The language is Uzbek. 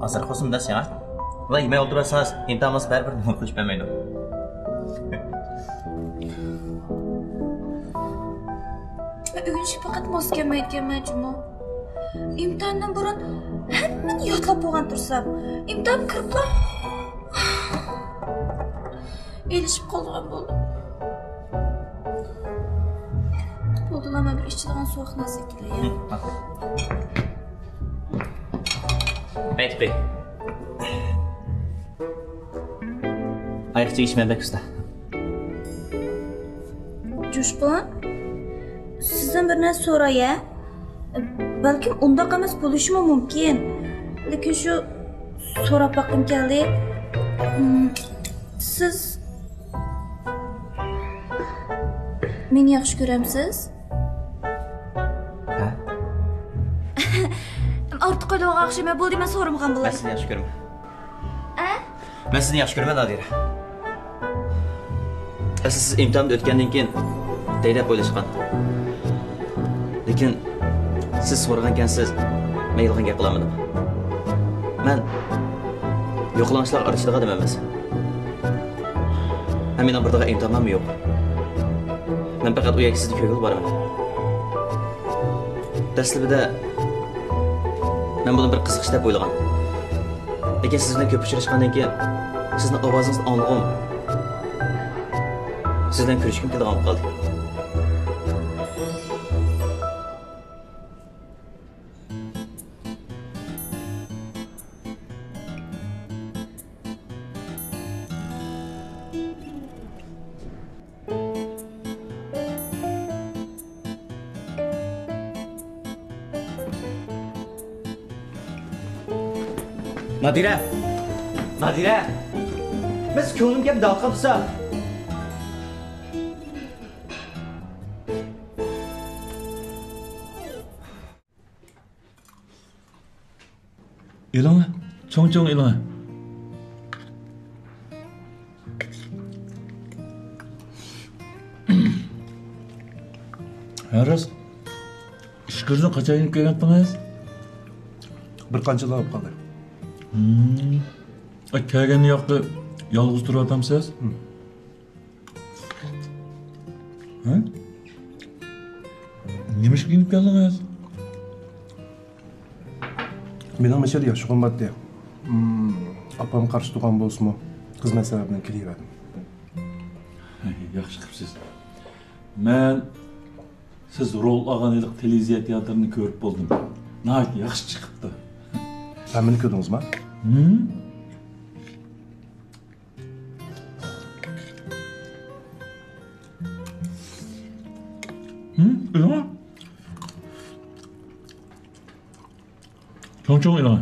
Azar xosum da sen. Va yemay o'tirasiz, imtihonimiz baribir nima qilish bilmaydi. Ögünçü fakat moskeme etgemecimi. İmtihandan burun hemen yotlap boğan tursam. İmtihan kırıplar. Elişip kolgan buldum. Buldulama bir işçiliğin soğuk nasıl ekile ya. Ayık Bey. Ayıkçı içmeye usta. Coşkun, sizden bir ne soraya? Belki onda kames buluşma mümkün. Lakin şu so'rab bakım geldi. Siz meni yaxshi ko'ramsiz? Ha? Ortiq o'ylovga o'xshamay bo'ldi, men so'ramagan Ben bo'laman. sizni yaxshi ko'raman. A? Ben sizni yaxshi ko'raman, Nadira. Siz imtihonni o'tgandan keyin daylab o'ylashgan. Lekin siz so'ragan ekansiz, men yolg'on gap qilamadim. Men yo'qlanishlar arasida odam emas. Mening birdaqa imtihonam yo'q. Men faqat uyaksiz ko'ngil boraman. Dastlabida men buni bir qiziqish deb o'ylagan. Lekin siz bilan ko'p uchrashgandan keyin sizning ovozingizni anglag'im. Sizdan ko'rishim kelgan qoldi. Nadira! Nadira! Biz ko'nglimga bir dal qilsa. İlana, çoğun ilana. Haras, ishqirni qachon kelgansiz? Bir qanchalar olib qoldi. Kelgani yoqda yolg'iz turyapsiz? Ha? Nima ish qilib keldingiz? Mening mashal yoshi qimmatda. Opam qarshi turgan bo'lsa-mu, xizmat sababidan kelaverdim. Yaxshi qilibsiz. Men siz rol olgan edik televiziya teatrini ko'rib bo'ldim. Nəhayət yaxshi chiqibdi. Sen beni ko'rdingizmi? İlana. Çoğun ilana.